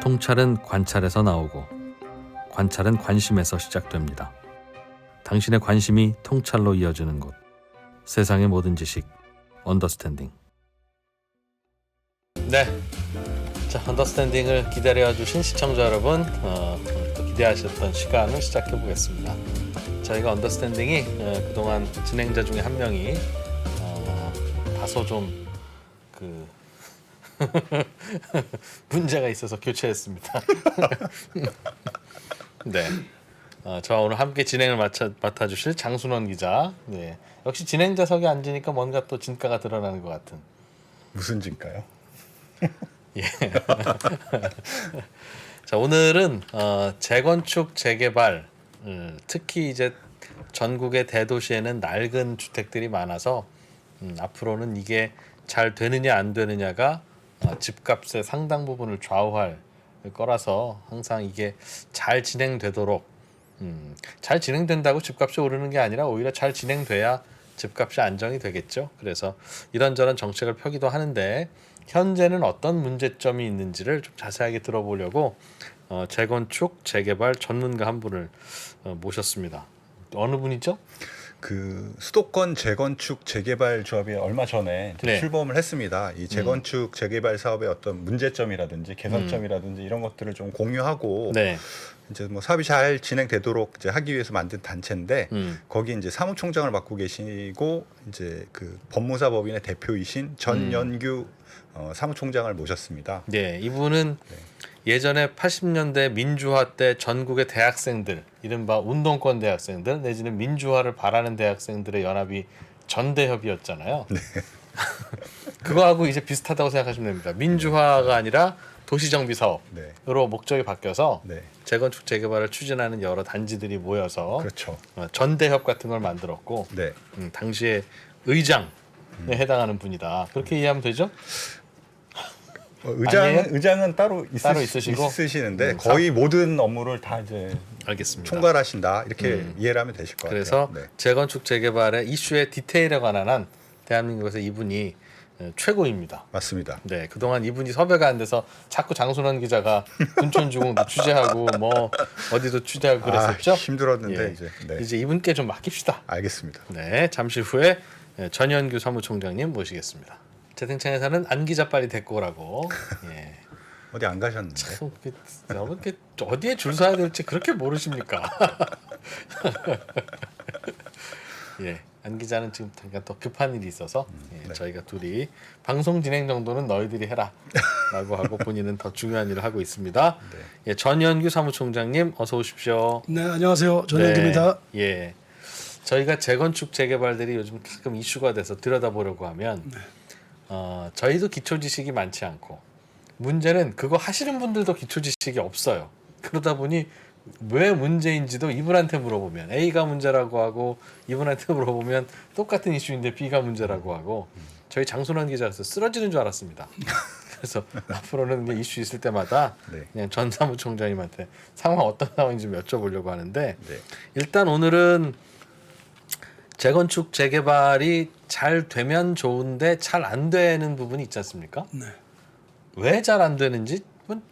통찰은 관찰에서 나오고 관찰은 관심에서 시작됩니다. 당신의 관심이 통찰로 이어지는 곳. 세상의 모든 지식 언더스탠딩. 네, 자 언더스탠딩을 기다려주신 시청자 여러분, 또 기대하셨던 시간을 시작해 보겠습니다. 저희가 언더스탠딩이 그동안 진행자 중에 한 명이 다소 좀 문제가 있어서 교체했습니다. 네, 저와 오늘 함께 진행을 맡아주실 장순원 기자. 네, 역시 진행자석에 앉으니까 뭔가 또 진가가 드러나는 것 같은. 무슨 진가요? 예. 자, 오늘은 재건축 재개발, 특히 이제 전국의 대도시에는 낡은 주택들이 많아서 앞으로는 이게 잘 되느냐 안 되느냐가 집값의 상당 부분을 좌우할 거라서 항상 이게 잘 진행되도록, 잘 진행된다고 집값이 오르는 게 아니라 오히려 잘 진행돼야 집값이 안정이 되겠죠. 그래서 이런저런 정책을 펴기도 하는데 현재는 어떤 문제점이 있는지를 좀 자세하게 들어보려고 재건축 재개발 전문가 한 분을 모셨습니다. 어느 분이죠? 그 수도권 재건축 재개발 조합이 얼마 전에 네. 출범을 했습니다. 이 재건축 재개발 사업의 어떤 문제점이라든지 개선점이라든지 이런 것들을 좀 공유하고 네. 이제 뭐 사업이 잘 진행되도록 이제 하기 위해서 만든 단체인데 거기 이제 사무총장을 맡고 계시고 이제 그 법무사법인의 대표이신 전연규 사무총장을 모셨습니다. 네, 이분은 예전에 80년대 민주화 때 전국의 대학생들, 이른바 운동권 대학생들 내지는 민주화를 바라는 대학생들의 연합이 전대협이었잖아요. 네. 그거하고 이제 비슷하다고 생각하시면 됩니다. 민주화가 아니라 도시정비 사업으로 목적이 바뀌어서 재건축 재개발을 추진하는 여러 단지들이 모여서 그렇죠. 전대협 같은 걸 만들었고 당시에 의장에 해당하는 분이다. 그렇게 이해하면 되죠? 의장은 따로 있으시고? 있으시는데 거의 모든 업무를 다 이제 알겠습니다. 총괄하신다 이렇게 이해를 하면 되실 것 그래서 같아요. 재건축 재개발의 이슈의 디테일에 관한 한 대한민국에서 이분이 최고입니다. 맞습니다. 네, 그동안 이분이 섭외가 안 돼서 자꾸 장순원 기자가 군촌주공도 취재하고 뭐 어디도 취재하고 그랬었죠. 힘들었는데 이제 이분께 좀 맡깁시다. 알겠습니다. 네, 잠시 후에 전연규 사무총장님 모시겠습니다. 채팅창에서는 안 기자 빨리 데리고 오라고. 예. 어디 안 가셨는데? 참, 이렇게 어디에 줄 서야 될지 그렇게 모르십니까? 예, 안 기자는 지금 잠깐 더 급한 일이 있어서 저희가 둘이 방송 진행 정도는 너희들이 해라라고 하고 본인은 더 중요한 일을 하고 있습니다. 예, 전연규 사무총장님 어서 오십시오. 네, 안녕하세요. 전연규입니다. 예, 저희가 재건축 재개발들이 요즘 가끔 이슈가 돼서 들여다보려고 하면 저희도 기초 지식이 많지 않고 문제는 그거 하시는 분들도 기초 지식이 없어요. 그러다 보니 왜 문제인지도 이분한테 물어보면 A가 문제라고 하고 이분한테 물어보면 똑같은 이슈인데 B가 문제라고 하고 저희 장순원 기자로서 쓰러지는 줄 알았습니다. 그래서 앞으로는 이슈 있을 때마다 그냥 전 사무총장님한테 상황 어떤 상황인지 좀 여쭤보려고 하는데 일단 오늘은 재건축 재개발이 잘 되면 좋은데 잘 안 되는 부분이 있지 않습니까? 네. 왜 잘 안 되는지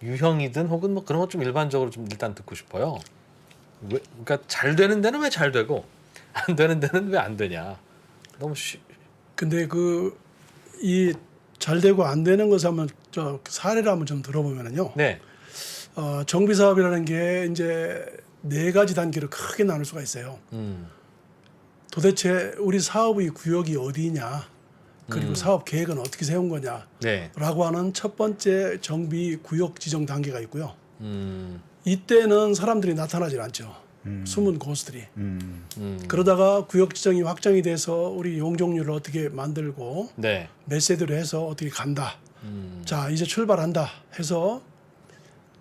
유형이든 혹은 뭐 그런 것 좀 일반적으로 좀 일단 듣고 싶어요. 그러니까 잘 되는 데는 왜 잘 되고 안 되는 데는 왜 안 되냐. 너무 근데 이 잘 되고 안 되는 것을 한번 사례를 한번 좀 들어보면은요. 네. 정비 사업이라는 게 이제 4가지 단계로 크게 나눌 수가 있어요. 도대체 우리 사업의 구역이 어디냐, 그리고 사업 계획은 어떻게 세운 거냐라고 하는 첫 번째 정비 구역 지정 단계가 있고요. 이때는 사람들이 나타나질 않죠. 숨은 고수들이. 그러다가 구역 지정이 확정이 돼서 우리 용적률을 어떻게 만들고 몇 세대로 해서 어떻게 간다. 자, 이제 출발한다 해서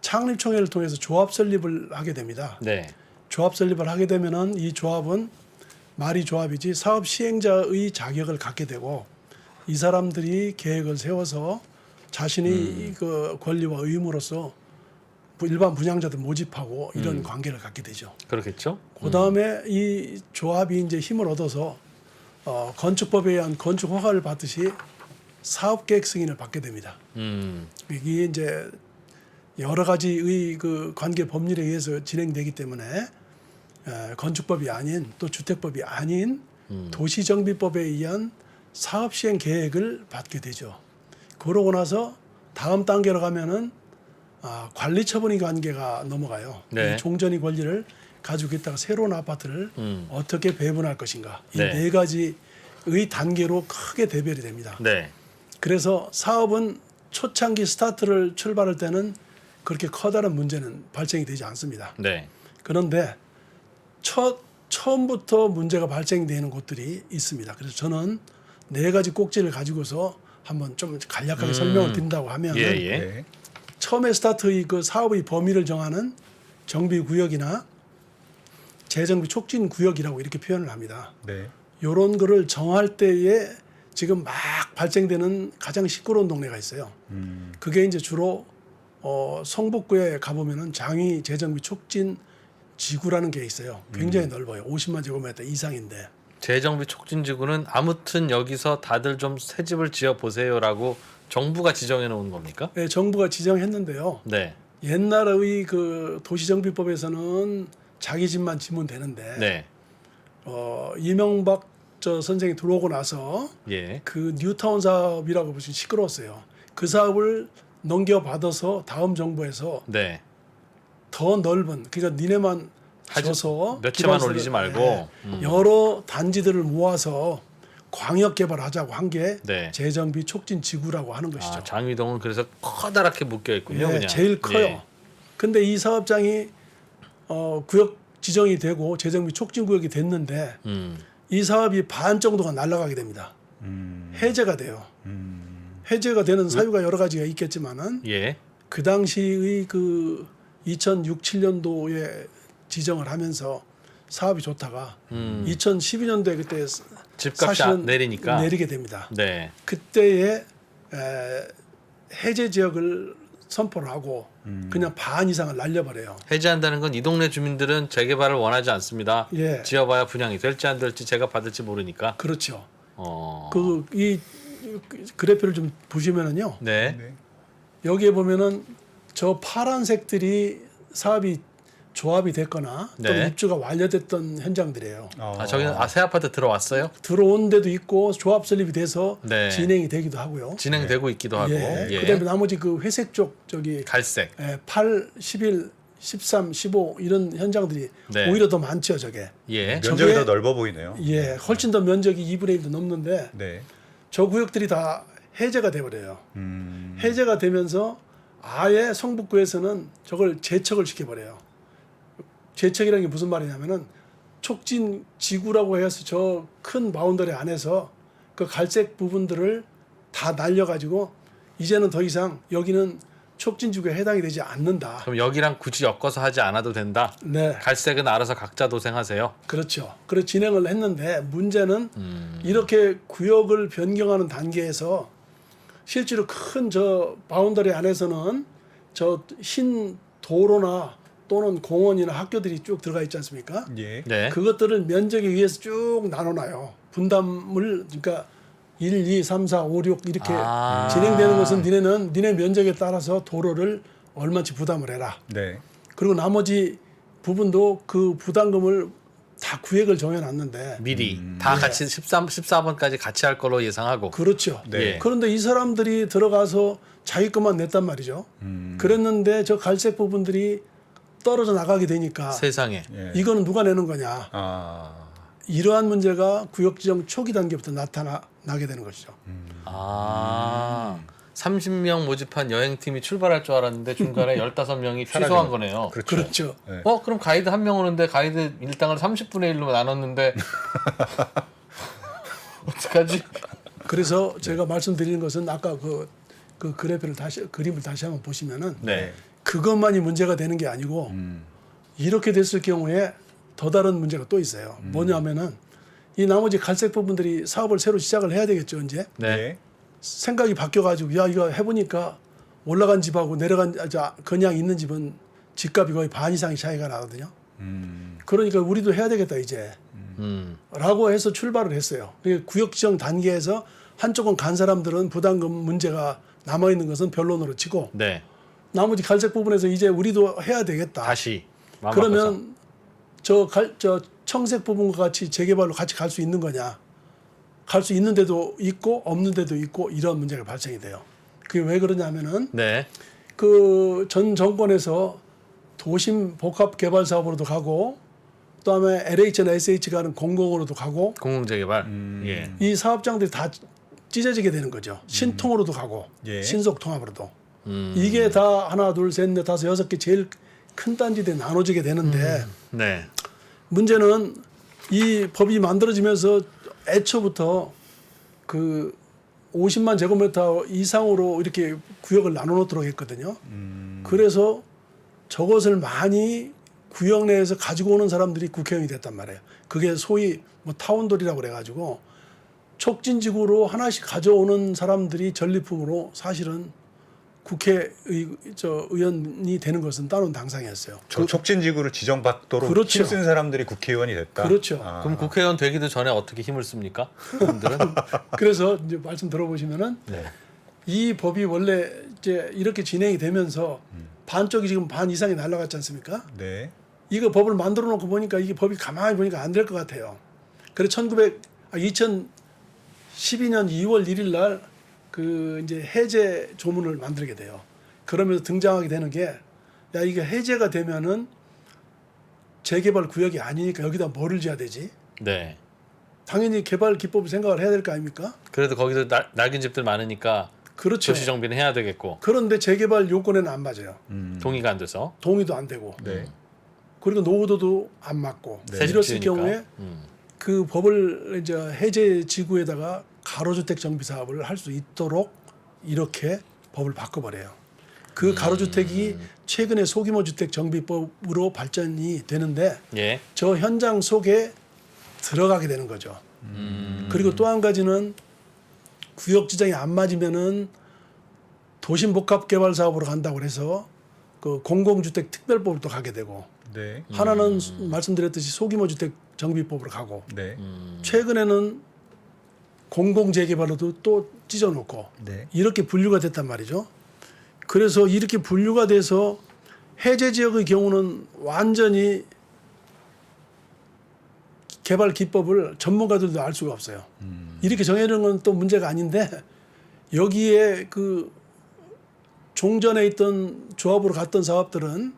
창립총회를 통해서 조합 설립을 하게 됩니다. 조합 설립을 하게 되면은 이 조합은 말이 조합이지 사업 시행자의 자격을 갖게 되고 이 사람들이 계획을 세워서 자신의 그 권리와 의무로서 일반 분양자들 모집하고 이런 관계를 갖게 되죠. 그렇겠죠. 그다음에 이 조합이 이제 힘을 얻어서 건축법에 의한 건축 허가를 받듯이 사업 계획 승인을 받게 됩니다. 이게 이제 여러 가지의 그 관계 법률에 의해서 진행되기 때문에 건축법이 아닌 또 주택법이 아닌 도시정비법에 의한 사업 시행 계획을 받게 되죠. 그러고 나서 다음 단계로 가면은 관리 처분의 관계가 넘어가요. 네. 이 종전의 권리를 가지고 있다가 새로운 아파트를 어떻게 배분할 것인가. 이 네. 네 가지의 단계로 크게 대별이 됩니다. 네. 그래서 사업은 초창기 스타트를 출발할 때는 그렇게 커다란 문제는 발생이 되지 않습니다. 네. 그런데 처음부터 문제가 발생되는 곳들이 있습니다. 그래서 저는 네 가지 꼭지를 가지고서 한번 좀 간략하게 설명을 드린다고 하면 예, 예. 네. 처음에 스타트의 그 사업의 범위를 정하는 정비구역이나 재정비 촉진구역이라고 이렇게 표현을 합니다. 네. 이런 거를 정할 때에 지금 막 발생되는 가장 시끄러운 동네가 있어요. 그게 이제 주로 성북구에 가보면은 장위 재정비 촉진 지구라는 게 있어요. 굉장히 넓어요. 50만 제곱미터 이상인데. 재정비 촉진지구는 아무튼 여기서 다들 좀 새 집을 지어 보세요라고 정부가 지정해 놓은 겁니까? 네, 정부가 지정했는데요. 네. 옛날의 그 도시정비법에서는 자기 집만 지면 되는데 네. 이명박 저 선생이 들어오고 나서 예. 그 뉴타운 사업이라고 보시면 시끄러웠어요. 그 사업을 넘겨받아서 다음 정부에서 네. 더 넓은 그러니까 니네만 줘서 몇 채만 기반시설을- 올리지 말고. 네, 여러 단지들을 모아서 광역 개발하자고 한 게 네. 재정비 촉진 지구라고 하는 것이죠. 장위동은 그래서 커다랗게 묶여 있군요. 예, 그냥. 제일 커요. 예. 근데 이 사업장이 구역 지정이 되고 재정비 촉진 구역이 됐는데 이 사업이 반 정도가 날아가게 됩니다. 해제가 돼요. 해제가 되는 사유가 여러 가지가 있겠지만은 예. 그 당시의 그 2006, 7년도에 지정을 하면서 사업이 좋다가 2012년도에 그때 집값이 사실은 내리니까. 내리게 됩니다. 네. 그때에 해제 지역을 선포를 하고 그냥 반 이상을 날려버려요. 해제한다는 건 이 동네 주민들은 재개발을 원하지 않습니다. 예. 지어봐야 분양이 될지 안 될지 제가 받을지 모르니까. 그렇죠. 어. 이 그래프를 좀 보시면은요. 네. 네. 여기에 보면은 저 파란색들이 사업이 조합이 됐거나 또는 네. 입주가 완료됐던 현장들이에요. 저기는 새 아파트 들어왔어요? 들어온 데도 있고 조합 설립이 돼서 네. 진행이 되기도 하고요. 진행되고 있기도 하고. 예. 예. 그다음에 나머지 그 회색 쪽 저기 갈색. 8, 11, 13, 15 이런 현장들이 네. 오히려 더 많죠, 저게. 예. 면적이 저게- 더 넓어 보이네요. 예, 훨씬 더 면적이 2분의 1도 넘는데 네. 저 구역들이 다 해제가 돼 버려요. 해제가 되면서 아예 성북구에서는 저걸 재척을 시켜 버려요. 재척이라는 게 무슨 말이냐면은 촉진 지구라고 해서 저 큰 바운더리 안에서 그 갈색 부분들을 다 날려 가지고 이제는 더 이상 여기는 촉진 지구에 해당이 되지 않는다. 그럼 여기랑 굳이 엮어서 하지 않아도 된다. 네. 갈색은 알아서 각자 도생하세요. 그렇죠. 그래서 진행을 했는데 문제는 이렇게 구역을 변경하는 단계에서 실제로 큰 저 바운더리 안에서는 저 흰 도로나 또는 공원이나 학교들이 쭉 들어가 있지 않습니까? 예. 네. 그것들을 면적에 의해서 쭉 나눠놔요. 분담을 그러니까 1, 2, 3, 4, 5, 6 이렇게 진행되는 것은 니네 면적에 따라서 도로를 얼마치 부담을 해라. 네. 그리고 나머지 부분도 그 부담금을 다 구획을 정해놨는데 미리 다 같이 14번까지 같이 할 걸로 예상하고. 그렇죠. 네. 그런데 이 사람들이 들어가서 자기 것만 냈단 말이죠. 그랬는데 저 갈색 부분들이 떨어져 나가게 되니까 세상에. 예. 이거는 누가 내는 거냐. 이러한 문제가 구역지정 초기 단계부터 나타나게 되는 것이죠. 30명 모집한 여행팀이 출발할 줄 알았는데 중간에 15명이 취소한 거네요. 그렇죠. 네. 그럼 가이드 한 명 오는데 가이드 일당을 30분의 1로 나눴는데 어떡하지? 그래서 제가 말씀드리는 것은 아까 그 그래프를 그림을 다시 한번 보시면은 네. 그것만이 문제가 되는 게 아니고 이렇게 됐을 경우에 더 다른 문제가 또 있어요. 뭐냐면은 이 나머지 갈색 부분들이 사업을 새로 시작을 해야 되겠죠, 이제. 네. 생각이 바뀌어가지고 야 이거 해보니까 올라간 집하고 내려간 그냥 있는 집은 집값이 거의 반 이상의 차이가 나거든요. 그러니까 우리도 해야 되겠다 이제. 라고 해서 출발을 했어요. 그러니까 구역 지정 단계에서 한쪽은 간 사람들은 부담금 문제가 남아 있는 것은 변론으로 치고 네. 나머지 갈색 부분에서 이제 우리도 해야 되겠다. 다시 마음 바꿔서. 그러면 저 청색 부분과 같이 재개발로 같이 갈 수 있는 거냐? 갈 수 있는 데도 있고 없는 데도 있고 이런 문제가 발생이 돼요. 그게 왜 그러냐면은 네. 그 전 정권에서 도심 복합 개발 사업으로도 가고 그다음에 LH나 SH가 하는 공공으로도 가고 공공재개발. 예. 이 사업장들이 다 찢어지게 되는 거죠. 신통으로도 가고 예. 신속통합으로도. 이게 다 하나 둘 셋 넷 다섯 여섯 개 제일 큰 단지들이 나눠지게 되는데 네. 문제는 이 법이 만들어지면서 애초부터 그 50만 제곱미터 이상으로 이렇게 구역을 나눠 놓도록 했거든요. 그래서 저것을 많이 구역 내에서 가지고 오는 사람들이 국회의원이 됐단 말이에요. 그게 소위 뭐 타운돌이라고 그래가지고 촉진지구로 하나씩 가져오는 사람들이 전리품으로 사실은 의원이 되는 것은 따로 당상이었어요. 촉진지구를 지정받도록 그렇죠. 힘쓴 사람들이 국회의원이 됐다. 그렇죠. 아. 그럼 국회의원 되기도 전에 어떻게 힘을 씁니까? 그분들은? 그래서 이제 말씀 들어보시면은 네. 이 법이 원래 이제 이렇게 진행이 되면서 반쪽이 지금 반 이상이 날아갔지 않습니까? 네. 이거 법을 만들어 놓고 보니까 이게 법이 가만히 보니까 안 될 것 같아요. 그래서 2012년 2월 1일 날 그 이제 해제 조문을 만들게 돼요. 그러면서 등장하게 되는 게 야 이게 해제가 되면은 재개발 구역이 아니니까 여기다 뭐를 지어야 되지? 네. 당연히 개발 기법을 생각을 해야 될 거 아닙니까? 그래도 거기도 낡은 집들 많으니까 그렇죠. 도시 정비는 해야 되겠고 그런데 재개발 요건에는 안 맞아요. 동의가 안 돼서 동의도 안 되고. 네. 그리고 노후도도 안 맞고. 새 집 이랬을 지으니까. 경우에 그 법을 이제 해제 지구에다가 가로주택 정비 사업을 할 수 있도록 이렇게 법을 바꿔버려요. 그 가로주택이 최근에 소규모 주택 정비법으로 발전이 되는데 예. 저 현장 속에 들어가게 되는 거죠. 그리고 또 한 가지는 구역 지정이 안 맞으면은 도심 복합 개발 사업으로 간다고 그래서 그 공공주택 특별법을 또 가게 되고 네. 하나는 말씀드렸듯이 소규모 주택 정비법으로 가고 네. 최근에는 공공재개발로도 또 찢어놓고 네. 이렇게 분류가 됐단 말이죠. 그래서 이렇게 분류가 돼서 해제 지역의 경우는 완전히 개발 기법을 전문가들도 알 수가 없어요. 이렇게 정해놓은 건 또 문제가 아닌데 여기에 그 종전에 있던 조합으로 갔던 사업들은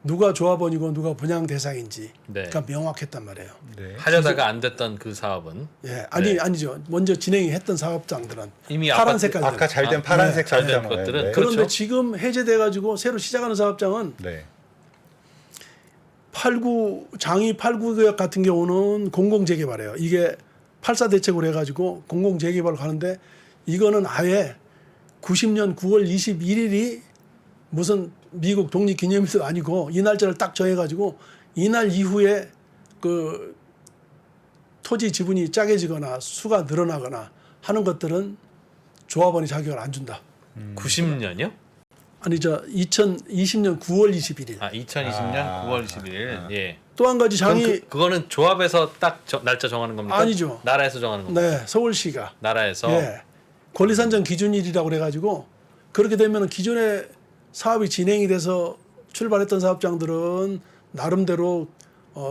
누가 조합원이고 누가 분양 대상인지 네. 가 명확했단 말이에요. 네. 하려다가 안 됐던 그 사업은 예, 아니죠. 먼저 진행이 했던 사업장들은 이미 파란 아파트- 색깔. 아까 잘 된 파란색 잘된 사업장 것들은 네. 그런데 그렇죠. 지금 해제돼 가지고 새로 시작하는 사업장은 네. 8구 장이 8구역 같은 경우는 공공 재개발이에요. 이게 8사 대책으로 해가지고 공공 재개발을 가는데 이거는 아예 90년 9월 21일이 무슨 미국 독립기념일도 아니고 이 날짜를 딱 정해가지고 이날 이후에 그 토지 지분이 짜게지거나 수가 늘어나거나 하는 것들은 조합원이 자격을 안 준다. 90년이요? 아니 저 2020년 9월 21일. 아 2020년 9월 21일. 예. 또 한 가지 그럼 장이 그거는 조합에서 딱 날짜 정하는 겁니까? 아니죠. 나라에서 정하는 겁니까? 네 서울시가 나라에서. 예, 권리산정 기준일이라고 그래가지고 그렇게 되면 기존에 사업이 진행이 돼서 출발했던 사업장들은 나름대로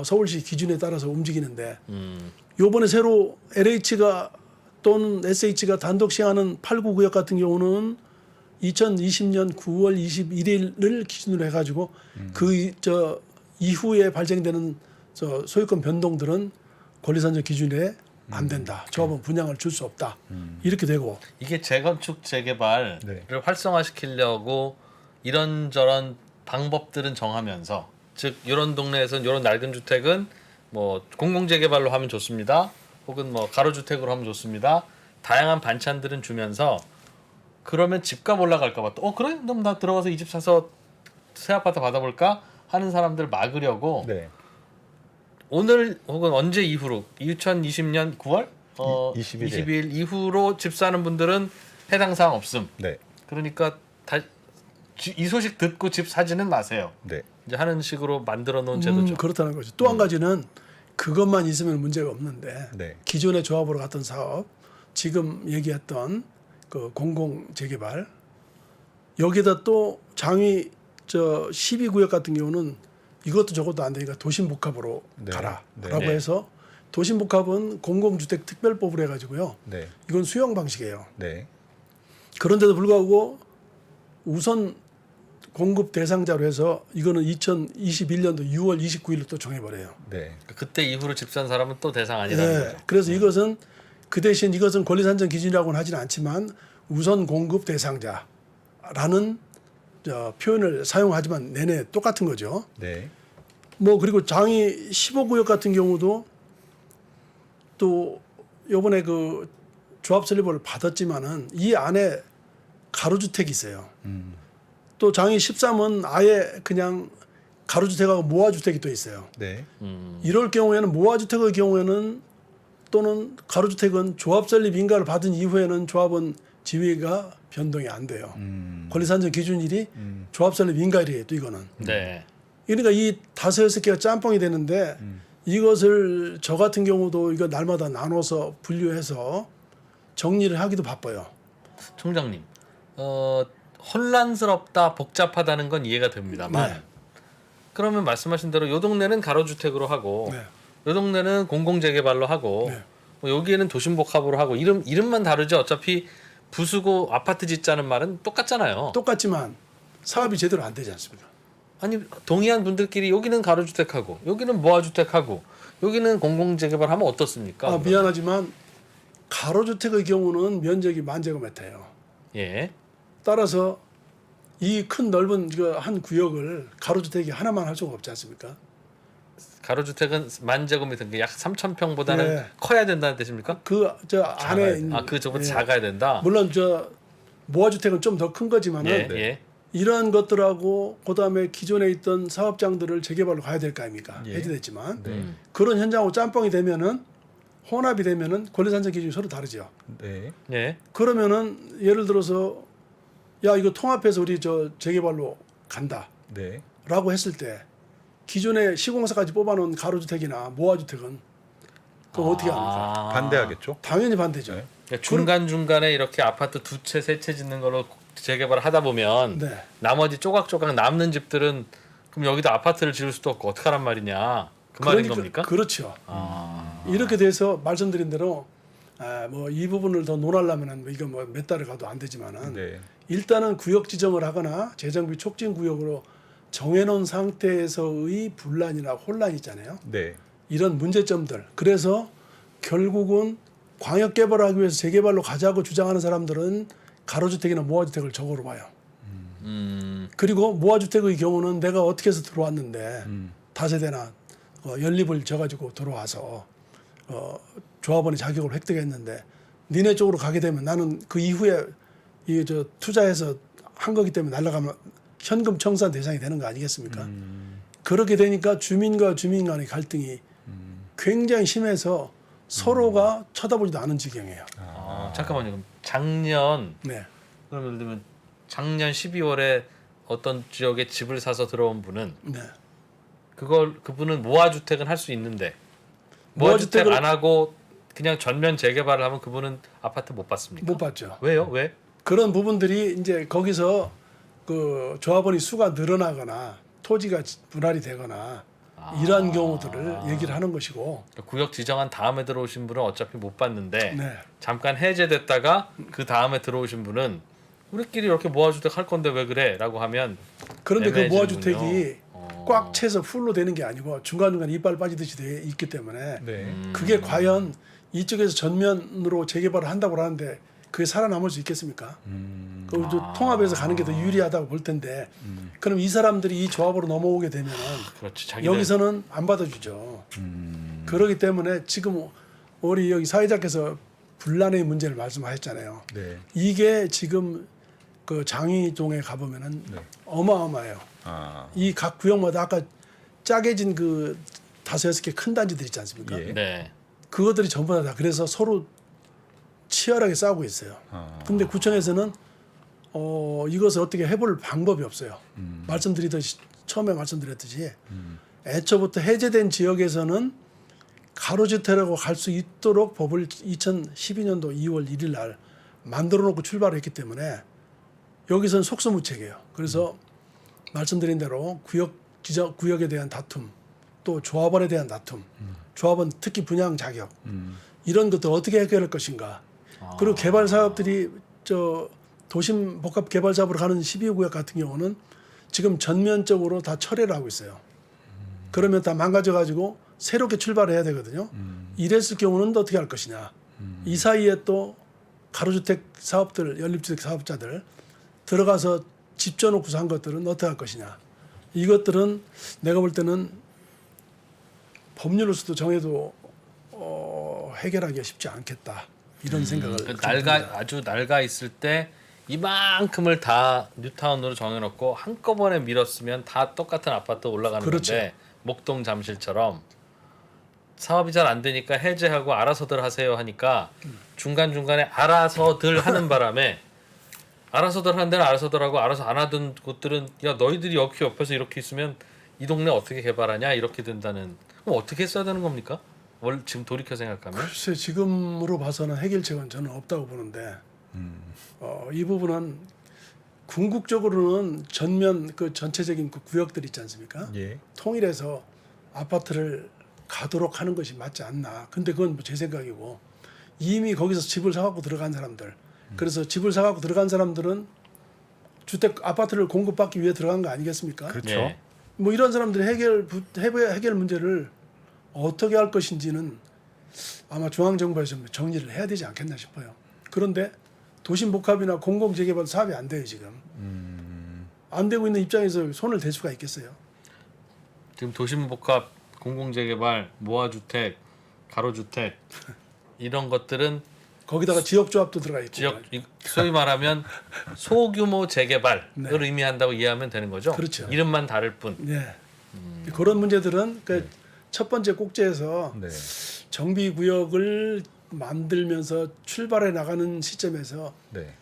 서울시 기준에 따라서 움직이는데 요번에 새로 LH가 또는 SH가 단독 시행하는 8구 구역 같은 경우는 2020년 9월 21일을 기준으로 해가지고 그 이후에 발생되는 저 소유권 변동들은 권리산정 기준에 안 된다. 조합은 분양을 줄 수 없다. 이렇게 되고 이게 재건축 재개발을 네. 활성화시키려고 이런저런 방법들은 정하면서 즉 이런 동네에서는 이런 낡은 주택은 뭐 공공 재개발로 하면 좋습니다. 혹은 뭐 가로주택으로 하면 좋습니다. 다양한 반찬들은 주면서 그러면 집값 올라갈까 봐 또 그래? 그럼 나 들어가서 이 집 사서 새 아파트 받아볼까? 하는 사람들 막으려고 네. 오늘 혹은 언제 이후로 2020년 9월 20일 20일 이후로 집 사는 분들은 해당 사항 없음. 네. 그러니까 이 소식 듣고 집 사지는 마세요. 네. 이제 하는 식으로 만들어 놓은 제도죠. 그렇다는 거죠. 또 한 가지는 그것만 있으면 문제가 없는데 네. 기존의 조합으로 갔던 사업 지금 얘기했던 그 공공 재개발 여기다 또 장위 12구역 같은 경우는 이것도 저것도 안 되니까 도심복합으로 네. 가라라고 네. 해서 도심복합은 공공주택 특별법으로 해가지고요. 네. 이건 수용 방식이에요. 네. 그런데도 불구하고 우선 공급 대상자로 해서 이거는 2021년도 6월 29일로 또 정해버려요. 네. 그때 이후로 집 산 사람은 또 대상 아니라는 네. 거죠. 그래서 이것은 그 대신 이것은 권리산정 기준이라고는 하지는 않지만 우선 공급 대상자라는 표현을 사용하지만 내내 똑같은 거죠. 네. 뭐 그리고 장위 15구역 같은 경우도 또 요번에 그 조합 설립을 받았지만은 이 안에 가로주택이 있어요. 또 장위 13은 아예 그냥 가로주택하고 모아주택이 또 있어요. 네. 이럴 경우에는 모아주택의 경우에는 또는 가로주택은 조합 설립 인가를 받은 이후에는 조합은 지위가 변동이 안 돼요. 권리산정 기준일이 조합 설립 인가일이에요. 또 이거는. 네. 그러니까 이 5-6개가 짬뽕이 되는데 이것을 저 같은 경우도 이거 날마다 나눠서 분류해서 정리를 하기도 바빠요. 총장님, 혼란스럽다, 복잡하다는 건 이해가 됩니다만 네. 그러면 말씀하신 대로 요 동네는 가로주택으로 하고 네. 요 동네는 공공재개발로 하고 네. 뭐 여기에는 도심복합으로 하고 이름만 다르지 어차피 부수고 아파트 짓자는 말은 똑같잖아요. 똑같지만 사업이 제대로 안 되지 않습니까? 아니 동의한 분들끼리 여기는 가로주택하고 여기는 모아주택하고 여기는 공공재개발하면 어떻습니까? 미안하지만 가로주택의 경우는 면적이 10,000제곱미터예요. 예. 따라서 이 큰 넓은 한 구역을 가로주택이 하나만 할 수가 없지 않습니까? 가로주택은 10,000제곱미터 약 3,000평보다는 네. 커야 된다는 뜻입니까? 그 안에 있는- 아, 그 저보다 예. 작아야 된다. 물론 모아주택은 좀 더 큰 거지만은 예, 예. 이러한 것들하고 그다음에 기존에 있던 사업장들을 재개발로 가야 될 거 아닙니까? 예. 해제됐지만 네. 그런 현장하고 짬뽕이 되면은 혼합이 되면은 권리산정 기준이 서로 다르죠. 네. 예. 그러면은 예를 들어서 야 이거 통합해서 우리 재개발로 간다라고 네. 했을 때 기존에 시공사까지 뽑아놓은 가로주택이나 모아주택은 그럼 어떻게 합니까? 반대하겠죠. 당연히 반대죠. 네. 그러니까 중간중간에 이렇게 아파트 2채, 3채 짓는 걸로 재개발을 하다 보면 네. 나머지 조각조각 남는 집들은 그럼 여기다 아파트를 지을 수도 없고 어떡하란 말이냐 그 말인 겁니까? 그렇죠. 아. 이렇게 돼서 말씀드린 대로 뭐 이 부분을 더 논하려면은 이거 뭐 몇 달을 가도 안 되지만은 네. 일단은 구역 지정을 하거나 재정비 촉진 구역으로 정해놓은 상태에서의 분란이나 혼란이 있잖아요. 네. 이런 문제점들. 그래서 결국은 광역 개발을 하기 위해서 재개발로 가자고 주장하는 사람들은 가로주택이나 모아주택을 저거로 봐요. 그리고 모아주택의 경우는 내가 어떻게 해서 들어왔는데 다세대나 연립을 져가지고 들어와서 조합원의 자격을 획득했는데 니네 쪽으로 가게 되면 나는 그 이후에 투자해서 한 거기 때문에 날아가면 현금 청산 대상이 되는 거 아니겠습니까? 그렇게 되니까 주민과 주민 간의 갈등이 굉장히 심해서 서로가 쳐다보지도 않은 지경이에요. 잠깐만요. 그럼 작년 네. 그러면 예를 들면 작년 12월에 어떤 지역에 집을 사서 들어온 분은 네. 그분은 모아주택은 할 수 있는데 모아주택 모아주택을- 안 하고 그냥 전면 재개발을 하면 그분은 아파트 못 받습니까? 못 받죠. 왜요? 왜? 그런 부분들이 이제 거기서 그 조합원이 수가 늘어나거나 토지가 분할이 되거나 이러한 경우들을 얘기를 하는 것이고 구역 지정한 다음에 들어오신 분은 어차피 못 받는데 네. 잠깐 해제됐다가 그 다음에 들어오신 분은 우리끼리 이렇게 모아주택 할 건데 왜 그래? 라고 하면 그런데 그 애매해지는군요. 모아주택이 꽉 채서 풀로 되는 게 아니고 중간중간 이빨 빠지듯이 돼 있기 때문에 네. 그게 과연 이쪽에서 전면으로 재개발을 한다고 하는데 그게 살아남을 수 있겠습니까? 그 통합해서 가는 게 더 유리하다고 볼 텐데 그럼 이 사람들이 이 조합으로 넘어오게 되면은 그렇지. 자기는 여기서는 안 받아주죠. 그렇기 때문에 지금 우리 여기 사회자께서 분란의 문제를 말씀하셨잖아요. 네. 이게 지금 그 장위동에 가보면은 네. 어마어마해요. 아. 이 각 구역마다 아까 짜게진 그 5-6개 큰 단지들 있지 않습니까? 예. 네. 그것들이 전부 다 그래서 서로 치열하게 싸우고 있어요. 근데 구청에서는 이것을 어떻게 해볼 방법이 없어요. 처음에 말씀드렸듯이 애초부터 해제된 지역에서는 가로주택이라고 갈 수 있도록 법을 2012년도 2월 1일 날 만들어 놓고 출발을 했기 때문에 여기서는 속수무책이에요. 그래서 말씀드린 대로 구역에 대한 다툼, 또 조합원에 대한 다툼, 조합원 특히 분양 자격 이런 것들 어떻게 해결할 것인가. 그리고 개발 사업들이 도심 복합 개발 사업으로 가는 12구역 같은 경우는 지금 전면적으로 다 철회를 하고 있어요. 그러면 다 망가져 가지고 새롭게 출발해야 되거든요. 이랬을 경우는 어떻게 할 것이냐. 이 사이에 또 가로주택 사업들, 연립주택 사업자들 들어가서 집 져놓고서 한 것들은 어떻게 할 것이냐. 이것들은 내가 볼 때는 법률로서도 정해도 해결하기가 쉽지 않겠다. 이런 생각을 아주 낡아 있을 때 이만큼을 다 뉴타운으로 정해놓고 한꺼번에 밀었으면 다 똑같은 아파트 올라가는 그렇죠. 건데 목동 잠실처럼 사업이 잘 안 되니까 해제하고 알아서들 하세요 하니까 중간중간에 알아서들 하는 바람에 알아서들 하는 데는 알아서들 하고 알아서 안 하던 곳들은 야 너희들이 여기 옆에서 이렇게 있으면 이 동네 어떻게 개발하냐 이렇게 된다는 그럼 어떻게 했어야 되는 겁니까? 지금 돌이켜 생각하면 글쎄 지금으로 봐서는 해결책은 저는 없다고 보는데 이 부분은 궁극적으로는 전면 그 전체적인 그 구역들 있지 않습니까? 예. 통일해서 아파트를 가도록 하는 것이 맞지 않나. 근데 그건 제 생각이고 이미 거기서 집을 사갖고 들어간 사람들 그래서 집을 사갖고 들어간 사람들은 주택 아파트를 공급받기 위해 들어간 거 아니겠습니까? 그렇죠. 예. 뭐 이런 사람들이 해결 문제를 어떻게 할 것인지는 아마 중앙정부에서 정리를 해야 되지 않겠나 싶어요. 그런데 도심복합이나 공공재개발 사업이 안 돼요 지금. 안 되고 있는 입장에서 손을 댈 수가 있겠어요? 지금 도심복합, 공공재개발, 모아주택, 가로주택 이런 것들은 거기다가 지역조합도 들어가 있고. 소위 말하면 소규모 재개발을 네. 의미한다고 이해하면 되는 거죠. 그렇죠. 이름만 다를 뿐. 네. 그런 문제들은 그 첫 번째 꼭지에서 네. 정비구역을 만들면서 출발해 나가는 시점에서 네.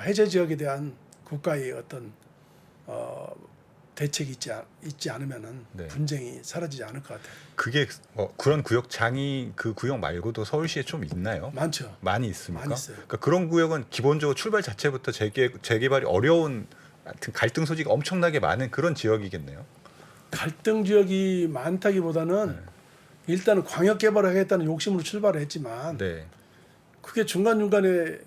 해제 지역에 대한 국가의 어떤 대책이 있지 않으면은 네. 분쟁이 사라지지 않을 것 같아요. 그게 그런 구역장이 그 구역 말고도 서울시에 좀 있나요? 많죠. 많이 있습니까? 많이 있어요. 그러니까 그런 구역은 기본적으로 출발 자체부터 재개발이 어려운 하여튼 갈등 소지가 엄청나게 많은 그런 지역이겠네요. 갈등 지역이 많다기보다는 일단은 광역 개발을 하겠다는 욕심으로 출발을 했지만 네. 그게 중간중간에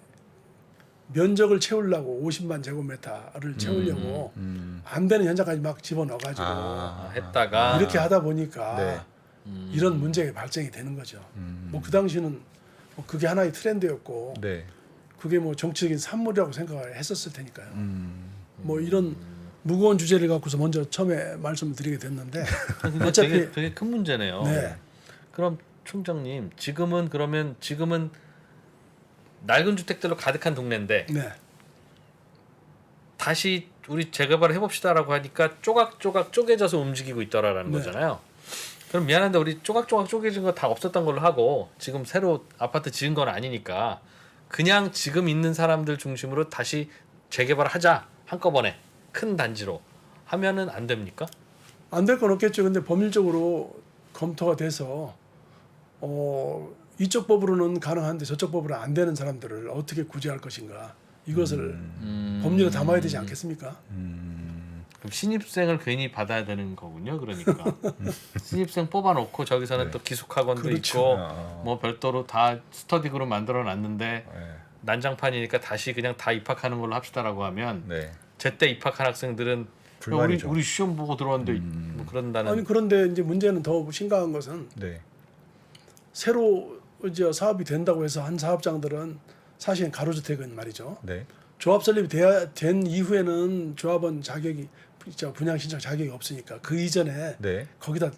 면적을 채우려고 50만 제곱미터를 채우려고 안 되는 현장까지 막 집어넣어가지고 했다가 이렇게 하다 보니까 네. 이런 문제가 발생이 되는 거죠. 뭐 그 당시는 뭐 그게 하나의 트렌드였고 네. 그게 뭐 정치적인 산물이라고 생각을 했었을 테니까요. 뭐 이런 무거운 주제를 갖고서 먼저 처음에 말씀을 드리게 됐는데 근데 어차피 되게 큰 문제네요. 네. 그럼 총장님 지금은 낡은 주택들로 가득한 동네인데 네. 다시 우리 재개발을 해봅시다라고 하니까 조각조각 쪼개져서 움직이고 있더라라는 네. 거잖아요. 그럼 미안한데 우리 조각조각 쪼개진 거 다 없었던 걸로 하고 지금 새로 아파트 지은 건 아니니까 그냥 지금 있는 사람들 중심으로 다시 재개발하자 한꺼번에 큰 단지로 하면은 안 됩니까? 안 될 건 없겠죠. 근데 법률적으로 검토가 돼서 이쪽 법으로는 가능한데 저쪽 법으로 안 되는 사람들을 어떻게 구제할 것인가 이것을 법률에 담아야 되지 않겠습니까? 그럼 신입생을 괜히 받아야 되는 거군요. 그러니까 신입생 뽑아놓고 저기서는 또 기숙학원도 그렇죠. 있고 뭐 별도로 다 스터디 그룹 만들어놨는데 네. 난장판이니까 다시 그냥 다 입학하는 걸로 합시다라고 하면 네. 제때 입학한 학생들은 불만이죠. 우리 시험 보고 들어왔는데 뭐 그런다는 아니 그런데 이제 문제는 더 심각한 것은 네. 새로 이제 사업이 된다고 해서 한 사업장들은 사실은 가로주택은 말이죠. 네. 조합 설립이 된 이후에는 조합원 자격이 분양 신청 자격이 없으니까 그 이전에 네. 거기다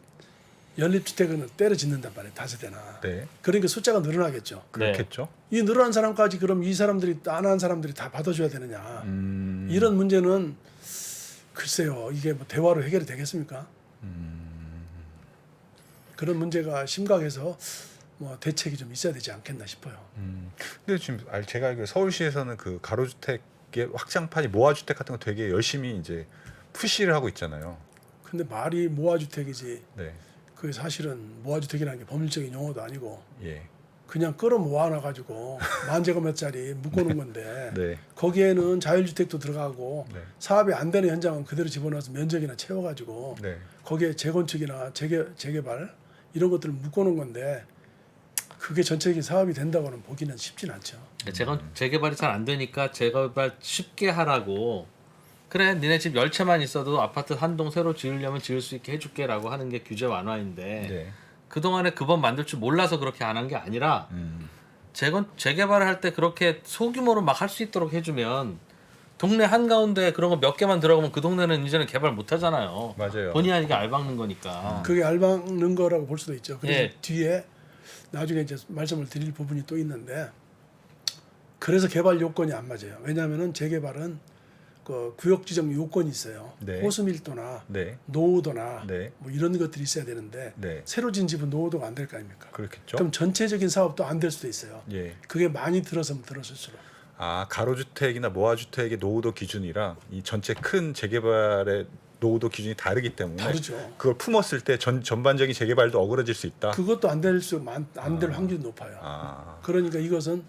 연립주택은 때려 짓는단 말이에요. 다세대나. 네. 그러니까 숫자가 늘어나겠죠. 그렇겠죠. 이 늘어난 사람까지 그럼 이 사람들이 안 한 사람들이 다 받아줘야 되느냐. 이런 문제는 글쎄요. 이게 뭐 대화로 해결이 되겠습니까? 그런 문제가 심각해서 뭐 대책이 좀 있어야 되지 않겠나 싶어요. 근데 지금 제가 알기로 서울시에서는 그 가로주택의 확장판이 모아주택 같은 거 되게 열심히 이제 푸시를 하고 있잖아요. 근데 말이 모아주택이지 네. 그 사실은 모아주택이라는 게 법률적인 용어도 아니고 예. 그냥 끌어 모아놔 가지고 만제곱미터짜리 묶어놓은 건데 네. 거기에는 자율주택도 들어가고 네. 사업이 안 되는 현장은 그대로 집어넣어서 면적이나 채워가지고 네. 거기에 재건축이나 재개발 이런 것들을 묶어놓은 건데 그게 전체적인 사업이 된다고는 보기는 쉽진 않죠. 재개발이 잘 안 되니까 재개발 쉽게 하라고 그래 니네 집 10채만 있어도 아파트 한 동 새로 지으려면 지을 수 있게 해줄게라고 하는 게 규제 완화인데 네. 그동안에 그 법 만들 줄 몰라서 그렇게 안 한 게 아니라 재개발을 할 때 그렇게 소규모로 막 할 수 있도록 해주면 동네 한가운데 그런 거 몇 개만 들어가면 그 동네는 이제는 개발 못 하잖아요. 맞아요. 본의 아니게 알박는 거니까. 그게 알박는 거라고 볼 수도 있죠. 그래서 예. 뒤에 나중에 이제 말씀을 드릴 부분이 또 있는데 그래서 개발 요건이 안 맞아요. 왜냐하면은 재개발은 그 구역 지정 요건이 있어요. 네. 호수 밀도나 네. 노후도나 네. 뭐 이런 것들이 있어야 되는데 네. 새로 진 집은 노후도가 안 될 거 아닙니까? 그렇겠죠. 그럼 전체적인 사업도 안 될 수도 있어요. 예. 그게 많이 들어서면 들어설수록 아, 가로주택이나 모아주택의 노후도 기준이랑 이 전체 큰 재개발의 노후도 기준이 다르기 때문에 다르죠. 그걸 품었을 때 전반적인 재개발도 어그러질 수 있다. 그것도 안 될 확률이 높아요. 아, 그러니까 이것은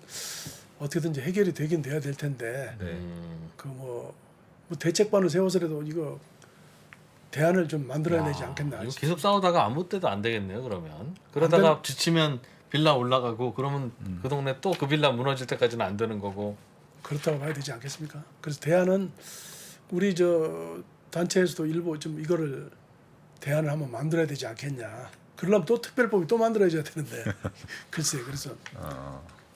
어떻게든지 해결이 되긴 돼야 될 텐데 네. 그 뭐 대책반을 세워서라도 이거 대안을 좀 만들어야 되지 않겠나. 이거 계속 싸우다가 아무 때도 안 되겠네요. 그러면 그러다가 지치면 빌라 올라가고 그러면 그 동네 또 그 빌라 무너질 때까지는 안 되는 거고. 그렇다고 봐야 되지 않겠습니까? 그래서 대안은 우리 저 단체에서도 일부 좀 이거를 대안을 한번 만들어야 되지 않겠냐. 그러려면 또 특별법이 또 만들어져야 되는데 글쎄 그래서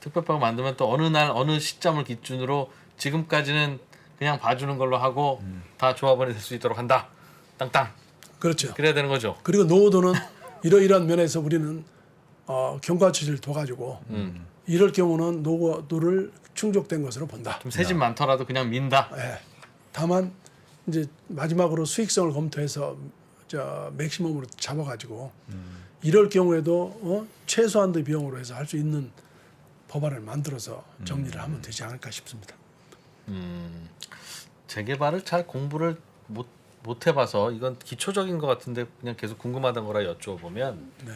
특별법 만들면 또 어느 날 어느 시점을 기준으로 지금까지는 그냥 봐주는 걸로 하고 다 조합원이 될 수 있도록 한다. 땅땅. 그렇죠. 그래야 되는 거죠. 그리고 노후도는 이러이러한 면에서 우리는 경과처지를 둬가지고 이럴 경우는 노후도를 충족된 것으로 본다. 좀 새 집 많더라도 그냥 민다. 예. 다만 이제 마지막으로 수익성을 검토해서 맥시멈으로 잡아가지고 이럴 경우에도 최소한의 비용으로 해서 할 수 있는 법안을 만들어서 정리를 하면 되지 않을까 싶습니다. 재개발을 잘 공부를 못 해봐서 이건 기초적인 것 같은데 그냥 계속 궁금하던 거라 여쭤보면 네.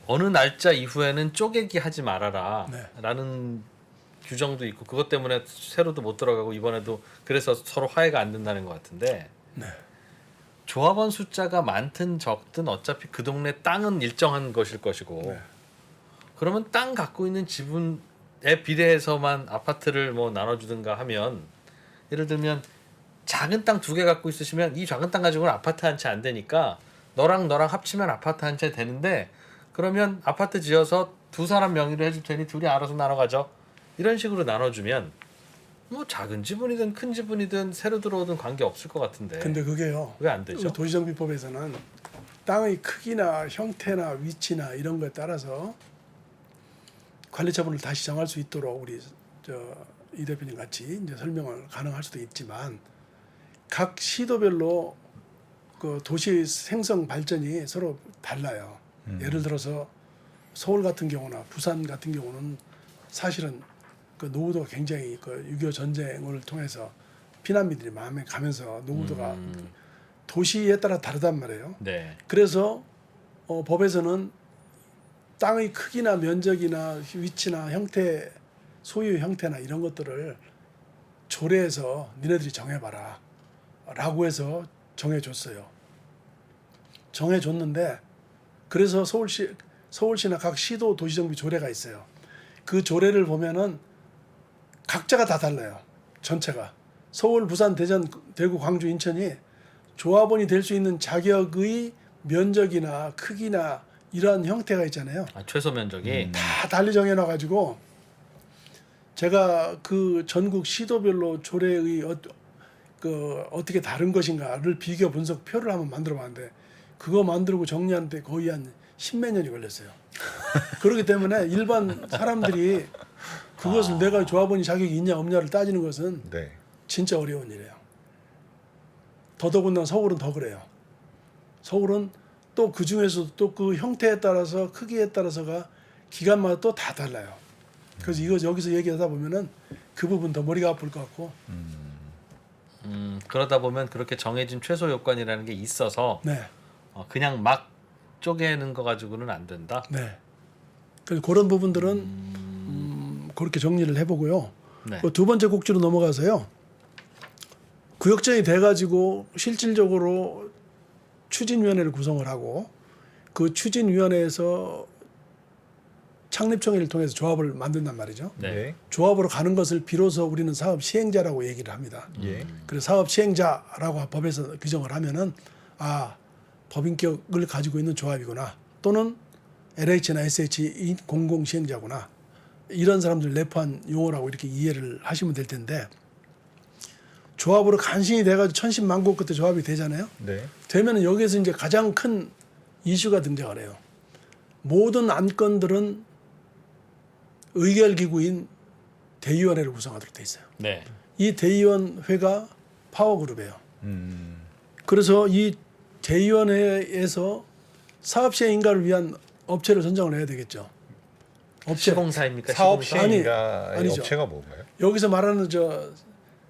어느 날짜 이후에는 쪼개기 하지 말아라 네. 라는 규정도 있고 그것 때문에 새로도 못 들어가고 이번에도 그래서 서로 화해가 안 된다는 것 같은데 네. 조합원 숫자가 많든 적든 어차피 그 동네 땅은 일정한 것일 것이고 네. 그러면 땅 갖고 있는 지분에 비례해서만 아파트를 뭐 나눠주든가 하면 예를 들면 작은 땅 2개 갖고 있으시면 이 작은 땅 가지고는 아파트 한 채 안 되니까 너랑 합치면 아파트 한 채 되는데 그러면 아파트 지어서 2사람 명의로 해줄 테니 둘이 알아서 나눠 가져 이런 식으로 나눠주면 뭐 작은 지분이든 큰 지분이든 새로 들어오든 관계 없을 것 같은데 근데 그게요. 왜 안 되죠? 도시정비법에서는 땅의 크기나 형태나 위치나 이런 거에 따라서 관리처분을 다시 정할 수 있도록 우리 이 대표님 같이 이제 설명을 가능할 수도 있지만 각 시도별로 그 도시 생성 발전이 서로 달라요. 예를 들어서 서울 같은 경우나 부산 같은 경우는 사실은 그 노후도가 굉장히 그 6.25 전쟁을 통해서 피난민들이 많이 가면서 노후도가 도시에 따라 다르단 말이에요. 네. 그래서 법에서는 땅의 크기나 면적이나 위치나 형태, 소유 형태나 이런 것들을 조례해서 니네들이 정해봐라 라고 해서 정해줬어요. 정해줬는데 그래서 서울시나 각 시도 도시정비 조례가 있어요. 그 조례를 보면은 각자가 다 달라요. 전체가. 서울, 부산, 대전, 대구, 광주, 인천이 조합원이 될 수 있는 자격의 면적이나 크기나 이러한 형태가 있잖아요. 최소 면적이 다 달리 정해놔가지고 제가 그 전국 시도별로 조례의 어떻게 다른 것인가를 비교 분석표를 한번 만들어봤는데 그거 만들고 정리하는데 거의 한 10몇 년이 걸렸어요. 그렇기 때문에 일반 사람들이 그것을 내가 조합원이 자격이 있냐 없냐를 따지는 것은 네. 진짜 어려운 일이에요. 더더군다나 서울은 더 그래요. 서울은 또 그 중에서도 또 그 형태에 따라서 크기에 따라서가 기간마다 또 다 달라요. 그래서 이거 여기서 얘기하다 보면은 그 부분 더 머리가 아플 것 같고. 그러다 보면 그렇게 정해진 최소 요건이라는 게 있어서 네. 그냥 막 쪼개는 거 가지고는 안 된다. 네. 그래서 그런 부분들은 그렇게 정리를 해보고요. 네. 두 번째 곡지로 넘어가서요. 구역장이 돼가지고 실질적으로 추진위원회를 구성을 하고 그 추진위원회에서 창립총회를 통해서 조합을 만든단 말이죠. 네. 조합으로 가는 것을 비로소 우리는 사업 시행자라고 얘기를 합니다. 예. 그래서 사업 시행자라고 법에서 규정을 하면은 법인격을 가지고 있는 조합이구나, 또는 LH나 SH 공공 시행자구나, 이런 사람들 내포한 용어라고 이렇게 이해를 하시면 될 텐데, 조합으로 간신히 돼가지고 천신만고 끝에 조합이 되잖아요. 네. 되면은 여기에서 이제 가장 큰 이슈가 등장을 해요. 모든 안건들은 의결기구인 대의원회를 구성하도록 돼 있어요. 네. 이 대의원회가 파워그룹이에요. 음. 그래서 이 대의원회에서 사업시행인가를 위한 업체를 선정을 해야 되겠죠. 업체. 시공사입니까? 사업 시공사? 시행인가의 아니죠. 업체가 뭔가요? 여기서 말하는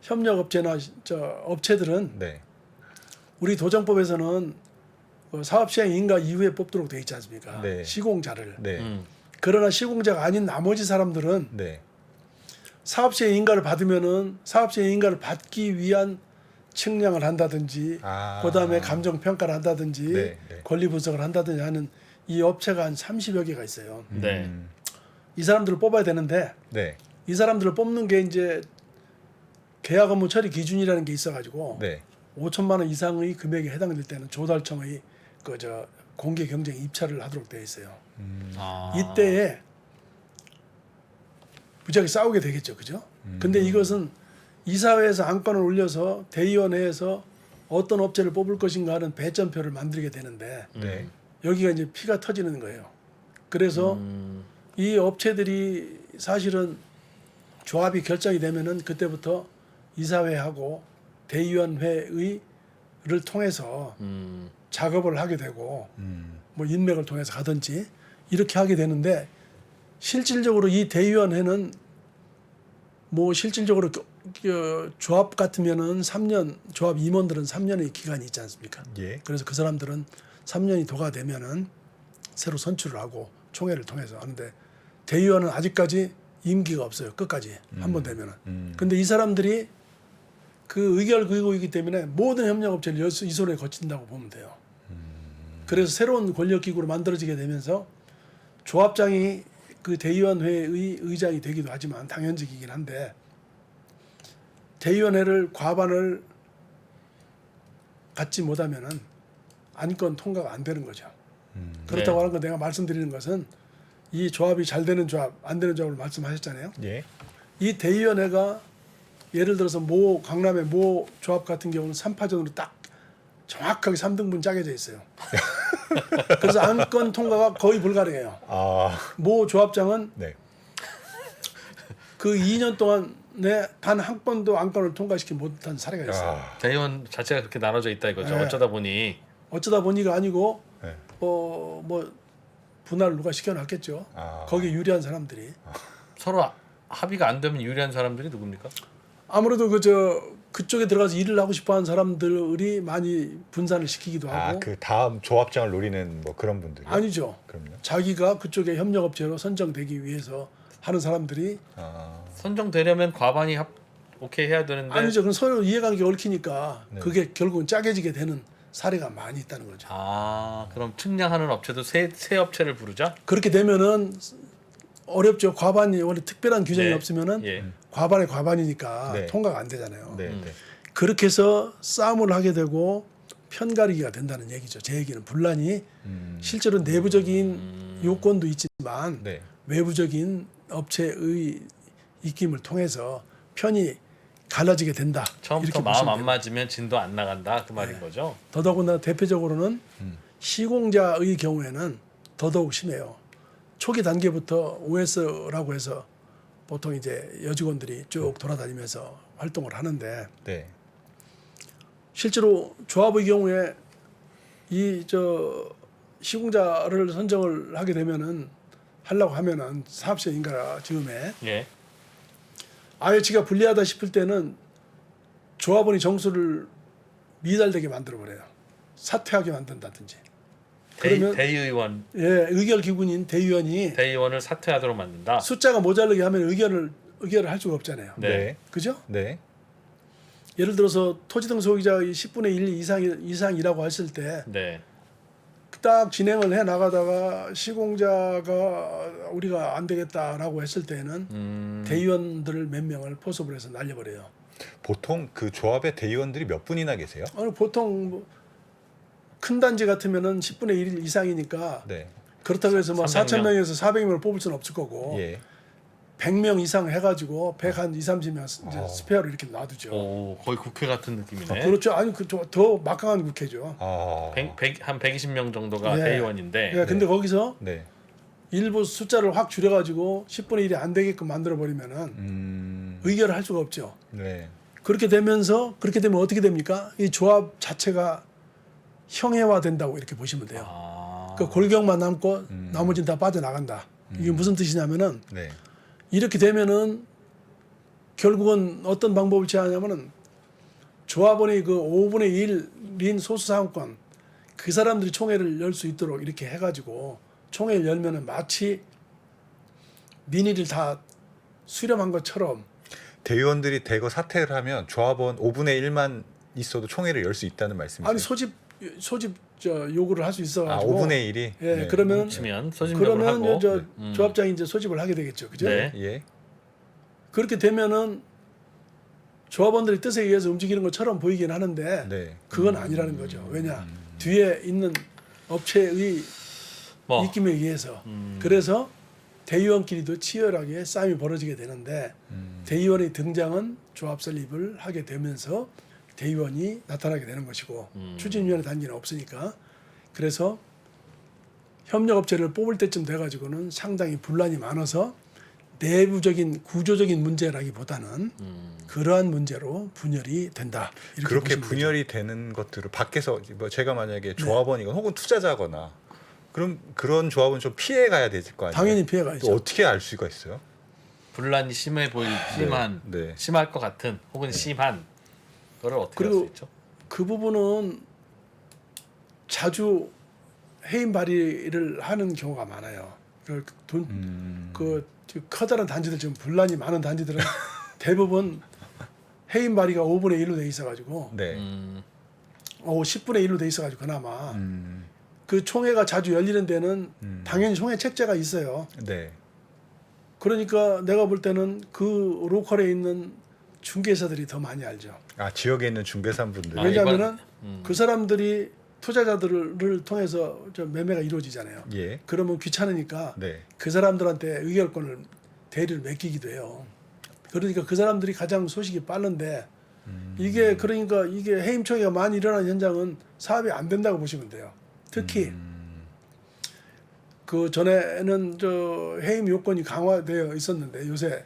협력업체나 업체들은 네. 우리 도정법에서는 사업시행인가 이후에 뽑도록 돼 있지 않습니까? 네. 시공자를. 네. 그러나 시공자가 아닌 나머지 사람들은 네. 사업시행인가를 받으면은 사업시행인가를 받기 위한 측량을 한다든지, 그다음에 감정 평가를 한다든지, 네, 네. 권리 분석을 한다든지 하는 이 업체가 한 30여 개가 있어요. 네. 이 사람들을 뽑아야 되는데 네. 이 사람들을 뽑는 게 이제 계약 업무 처리 기준이라는 게 있어가지고 네. 5천만 원 이상의 금액에 해당될 때는 조달청의 공개 경쟁 입찰을 하도록 되어 있어요. 아. 이때에 무지하게 싸우게 되겠죠, 그죠? 근데 이것은 이사회에서 안건을 올려서 대의원회에서 어떤 업체를 뽑을 것인가 하는 배점표를 만들게 되는데 네. 여기가 이제 피가 터지는 거예요. 그래서 이 업체들이 사실은 조합이 결정이 되면은 그때부터 이사회하고 대의원회의를 통해서 작업을 하게 되고 뭐 인맥을 통해서 가든지 이렇게 하게 되는데, 실질적으로 이 대의원회는 뭐 실질적으로 조합 같으면은 3년, 조합 임원들은 3년의 기간이 있지 않습니까? 예. 그래서 그 사람들은 3년이 도가 되면은 새로 선출을 하고 총회를 통해서 하는데, 대의원은 아직까지 임기가 없어요. 끝까지 한 번 되면은. 근데 이 사람들이 그 의결기구이기 때문에 모든 협력업체를 이 손에 거친다고 보면 돼요. 그래서 새로운 권력기구로 만들어지게 되면서 조합장이 그 대의원회의 의장이 되기도 하지만 당연직이긴 한데, 대의원회를 과반을 갖지 못하면은 안건 통과가 안 되는 거죠. 그렇다고 네. 하는 건 내가 말씀드리는 것은 이 조합이 잘 되는 조합, 안 되는 조합을 말씀하셨잖아요. 예. 이 대의원회가 예를 들어서 강남의 모 조합 같은 경우는 3파전으로 딱 정확하게 3등분 짜겨져 있어요. 그래서 안건 통과가 거의 불가능해요. 모 조합장은 네. 그 2년 동안에 단 한 건도 안건을 통과시키지 못한 사례가 있어요. 대의원 자체가 그렇게 나눠져 있다 이거죠. 네. 어쩌다 보니 보니가 아니고 네. 뭐 분할을 누가 시켜놨겠죠. 거기에 유리한 사람들이. 서로 합의가 안 되면 유리한 사람들이 누굽니까? 아무래도 그쪽에 들어가서 일을 하고 싶어하는 사람들이 많이 분산을 시키기도 하고. 그 다음 조합장을 노리는 뭐 그런 분들이. 아니죠. 그럼요. 자기가 그쪽에 협력업체로 선정되기 위해서 하는 사람들이. 선정되려면 과반이 오케이 해야 되는데. 아니죠. 그럼 서로 이해관계 얽히니까 네. 그게 결국은 짜게지게 되는 사례가 많이 있다는 거죠. 그럼 측량하는 업체도 새 업체를 부르자? 그렇게 되면은 어렵죠. 과반이 원래 특별한 규정이 네. 없으면은 예. 과반의 과반이니까 네. 통과가 안 되잖아요. 네. 네. 그렇게 해서 싸움을 하게 되고 편가르기가 된다는 얘기죠. 제 얘기는 분란이 실제로 내부적인 요건도 있지만 네. 외부적인 업체의 입김을 통해서 편이 갈라지게 된다. 처음부터 이렇게 마음 보시면 안 돼요. 맞으면 진도 안 나간다 그 말인 거죠. 더더군다나 대표적으로는 시공자의 경우에는 더더욱 심해요. 초기 단계부터 OS라고 해서 보통 이제 여직원들이 쭉 돌아다니면서 활동을 하는데, 네. 실제로 조합의 경우에 시공자를 선정을 하게 되면은 하려고 하면은 사업시행 인가 즈음에 예. 아예 지가 불리하다 싶을 때는 조합원이 정수를 미달되게 만들어 버려요. 사퇴하게 만든다든지. 그러면 대의원 예, 의결 기구인 대의원이 대의원을 사퇴하도록 만든다. 숫자가 모자르게 하면 의결을 할 수가 없잖아요. 네. 그죠? 네. 예를 들어서 토지 등 소유자가 10분의 1 이상이라고 했을 때 네. 딱 진행을 해 나가다가 시공자가 우리가 안 되겠다라고 했을 때는 대의원들 몇 명을 포섭을 해서 날려버려요. 보통 그 조합의 대의원들이 몇 분이나 계세요? 보통 뭐 큰 단지 같으면은 10분의 1 이상이니까 네. 그렇다고 해서 뭐 300 명. 4,000명에서 400명을 뽑을 수는 없을 거고 예. 100명 이상 해가지고 100한 2, 30명 이제 스페어로 이렇게 놔두죠. 오, 거의 국회 같은 느낌이네. 그렇죠. 아니 더 막강한 국회죠. 한 120명 정도가 네. 대의원인데 예, 근데 거기서 네. 일부 숫자를 확 줄여가지고 10분의 1이 안 되게끔 만들어 버리면은 의결을 할 수가 없죠. 네. 그렇게 되면 어떻게 됩니까? 이 조합 자체가 형해화된다고 이렇게 보시면 돼요. 그 골격만 남고 나머지는 다 빠져나간다. 이게 무슨 뜻이냐면은 네. 이렇게 되면은 결국은 어떤 방법을 취하냐면은 조합원이 그 5분의 1인 소수상권 그 사람들이 총회를 열 수 있도록 이렇게 해가지고 총회를 열면은 마치 민의를 다 수렴한 것처럼 대의원들이 대거 사퇴를 하면 조합원 5분의 1만 있어도 총회를 열 수 있다는 말씀이세요? 아니 소집 요구를 할 수 있어가지고 5분의 1이 예 네. 그러면 치면 소집력을 그러면 하고 조합장이 이제 소집을 하게 되겠죠, 그죠? 네. 예. 그렇게 되면은 조합원들의 뜻에 의해서 움직이는 것처럼 보이긴 하는데 네. 그건 아니라는 거죠. 왜냐 뒤에 있는 업체의 뭐 입김에 의해서 그래서 대의원끼리도 치열하게 싸움이 벌어지게 되는데 대의원의 등장은 조합 설립을 하게 되면서 대의원이 나타나게 되는 것이고 추진위원회 단계는 없으니까 그래서 협력업체를 뽑을 때쯤 돼가지고는 상당히 분란이 많아서 내부적인 구조적인 문제라기보다는 그러한 문제로 분열이 된다. 이렇게 그렇게 보시면 분열이 되는 것들을 밖에서 뭐 제가 만약에 조합원이건 혹은 투자자거나 그럼 그런 조합은 좀 피해 가야 될 거 아니에요? 당연히 피해가야죠. 또 어떻게 알 수가 있어요? 분란이 심할 네. 심할 것 같은 혹은 심한 그걸 어떻게 할 그리고 수 있죠? 그 부분은 자주 해임 발의를 하는 경우가 많아요. 그 커다란 단지들 지금 분란이 많은 단지들은 대부분 해임 발의가 5분의 1로 돼 있어가지고 네. 10분의 1로 돼 있어가지고 그나마 그 총회가 자주 열리는 데는 당연히 총회 책자가 있어요. 네. 그러니까 내가 볼 때는 그 로컬에 있는 중개사들이 더 많이 알죠. 아 지역에 있는 중개사분들. 왜냐하면은 그 사람들이 투자자들을 통해서 매매가 이루어지잖아요. 예. 그러면 귀찮으니까 네. 그 사람들한테 의결권을 대리를 맡기기도 해요. 그러니까 그 사람들이 가장 소식이 빠른데 이게 그러니까 이게 해임 총회가 많이 일어나는 현장은 사업이 안 된다고 보시면 돼요. 특히 그 전에는 해임 요건이 강화되어 있었는데 요새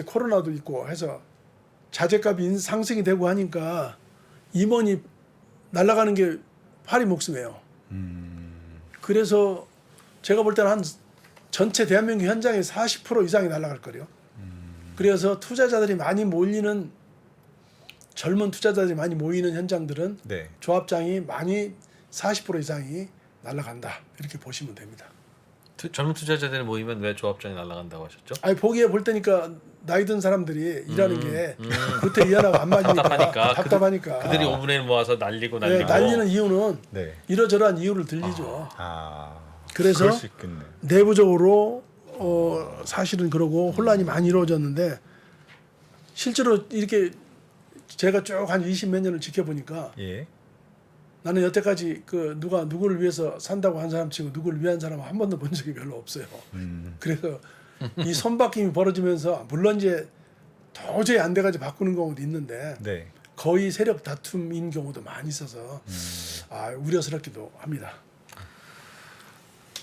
코로나도 있고 해서 자재값이 상승이 되고 하니까 임원이 날아가는 게 파리 목숨이에요. 그래서 제가 볼 때는 한 전체 대한민국 현장의 40% 이상이 날아갈 거래요. 그래서 투자자들이 많이 몰리는 젊은 투자자들이 많이 모이는 현장들은 네. 조합장이 많이 40% 이상이 날아간다 이렇게 보시면 됩니다. 젊은 투자자들이 모이면 왜 조합장이 날아간다고 하셨죠? 아니 보기에 볼 때니까 나이 든 사람들이 일하는 게 그때 이하나고 안 맞으니까 답답하니까 그들이 5분의 1 모아서 날리고 네, 날리는 이유는 네. 이러저러한 이유를 들리죠. 그래서 그럴 수 있겠네. 내부적으로 사실은 그러고 혼란이 많이 이루어졌는데 실제로 이렇게 제가 쭉 한 20몇 년을 지켜보니까 예. 나는 여태까지 그 누가 누구를 위해서 산다고 한 사람 치고 누구를 위한 사람은 한 번도 본 적이 별로 없어요. 그래서 이 손바뀜이 벌어지면서 물론 이제 도저히 안 돼가지고 바꾸는 경우도 있는데 네. 거의 세력 다툼인 경우도 많이 있어서 우려스럽기도 합니다.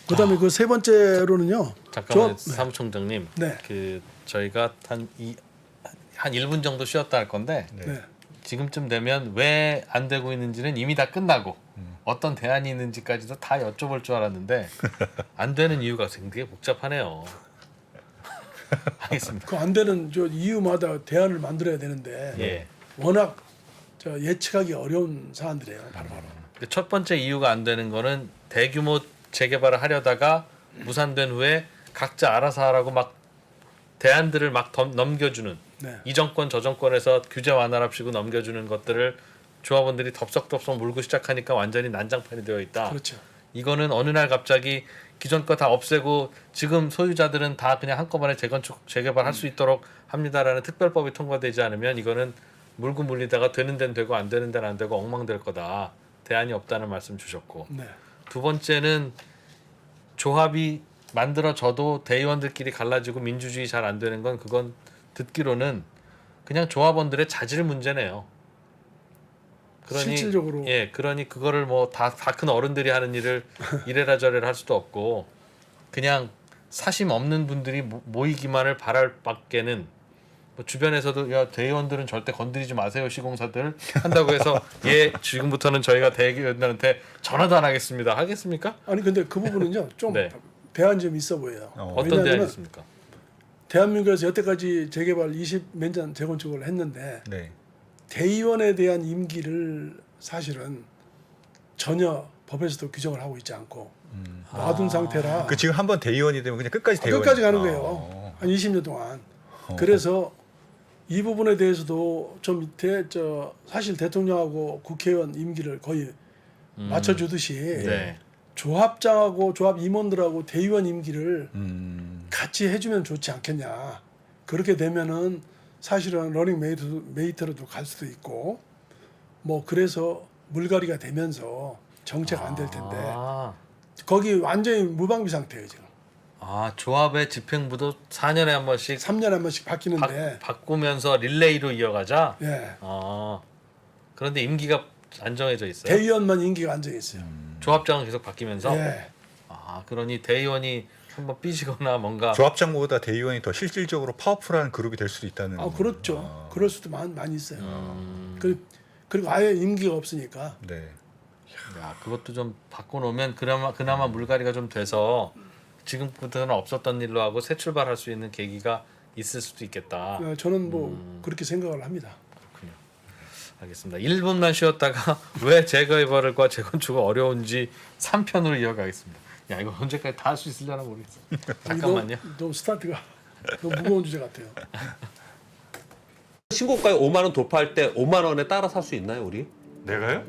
그다음에 그 세 번째로는요. 잠깐만요, 사무총장님. 네. 그 저희가 한 1분 정도 쉬었다 할 건데 네. 지금쯤 되면 왜 안 되고 있는지는 이미 다 끝나고 어떤 대안이 있는지까지도 다 여쭤볼 줄 알았는데 안 되는 이유가 굉장히 복잡하네요. 알겠습니다. 그 안 되는 이유마다 대안을 만들어야 되는데 예. 워낙 예측하기 어려운 사안들이에요. 바로. 첫 번째 이유가 안 되는 거는 대규모 재개발을 하려다가 무산된 후에 각자 알아서 하라고 막 대안들을 막 넘겨주는 네. 이 정권 저 정권에서 규제 완화랍시고 넘겨주는 것들을 조합원들이 덥석덥석 물고 시작하니까 완전히 난장판이 되어 있다. 그렇죠. 이거는 어느 날 갑자기 기존 거 다 없애고 지금 소유자들은 다 그냥 한꺼번에 재건축 재개발할 수 있도록 합니다라는 특별법이 통과되지 않으면 이거는 물고 물리다가 되는 데는 되고 안 되는 데는 안 되고 엉망될 거다. 대안이 없다는 말씀 주셨고 네. 두 번째는 조합이 만들어져도 대의원들끼리 갈라지고 민주주의 잘 안 되는 건 그건 듣기로는 그냥 조합원들의 자질 문제네요. 그러니 실질적으로 예, 그러니 그거를 뭐 다 큰 어른들이 하는 일을 이래라 저래라 할 수도 없고 그냥 사심 없는 분들이 모이기만을 바랄 밖에는 뭐 주변에서도 야 대의원들은 절대 건드리지 마세요 시공사들 한다고 해서 예 지금부터는 저희가 대의원들한테 전화도 안 하겠습니다 하겠습니까? 아니 근데 그 부분은요 좀 네. 대안점이 있어 보여요. 어떤 대안이 왜냐하면 있습니까? 대한민국에서 여태까지 재개발 20몇 년 재건축을 했는데 네. 대의원에 대한 임기를 사실은 전혀 법에서도 규정을 하고 있지 않고 놔둔 상태라 그 지금 한번 대의원이 되면 그냥 끝까지 대의원. 끝까지 가는 거예요. 한 20년 동안. 그래서 이 부분에 대해서도 좀 밑에 사실 대통령하고 국회의원 임기를 거의 맞춰주듯이 네. 조합장하고 조합 임원들하고 대의원 임기를 같이 해주면 좋지 않겠냐. 그렇게 되면은 사실은 러닝 메이트로도 갈 수도 있고 뭐 그래서 물갈이가 되면서 정체가 안 될 텐데 거기 완전히 무방비 상태예요 지금. 조합의 집행부도 4년에 한 번씩 3년에 한 번씩 바뀌는데 바꾸면서 릴레이로 이어가자. 예. 그런데 임기가 안 정해져 있어요. 대의원만 임기가 안정해 있어요. 조합장은 계속 바뀌면서. 예. 그러니 대의원이 한번 삐지거나 뭔가 조합장보다 대의원이 더 실질적으로 파워풀한 그룹이 될 수도 있다는. 그렇죠. 그럴 수도 많이 있어요. 그리고 아예 임기가 없으니까. 네. 야, 그것도 좀 바꿔놓으면 그나마 물갈이가 좀 돼서 지금부터는 없었던 일로 하고 새 출발할 수 있는 계기가 있을 수도 있겠다. 저는 뭐 그렇게 생각을 합니다. 그렇군요. 알겠습니다. 1분만 쉬었다가 왜 재개발과 재건축이 어려운지 3편으로 이어가겠습니다. 야 이거 언제까지 다 할 수 있으려나 모르겠어. 잠깐만요. 너무 스타트가 너무 무거운 주제 같아요. 신고가에 5만 원 돌파할 때 5만 원에 따라 살 수 있나요, 우리? 내가요?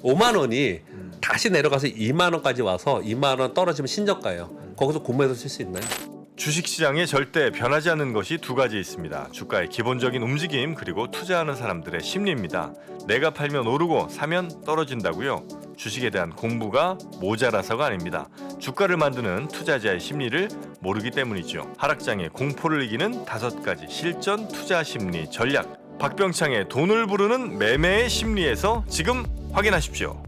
5만 원이 다시 내려가서 2만 원까지 와서 2만 원 떨어지면 신저가예요. 거기서 공모해서 쓸 수 있나요? 주식시장에 절대 변하지 않는 것이 두 가지 있습니다. 주가의 기본적인 움직임 그리고 투자하는 사람들의 심리입니다. 내가 팔면 오르고 사면 떨어진다고요? 주식에 대한 공부가 모자라서가 아닙니다. 주가를 만드는 투자자의 심리를 모르기 때문이죠. 하락장의 공포를 이기는 5가지 실전 투자 심리 전략. 박병창의 돈을 부르는 매매의 심리에서 지금 확인하십시오.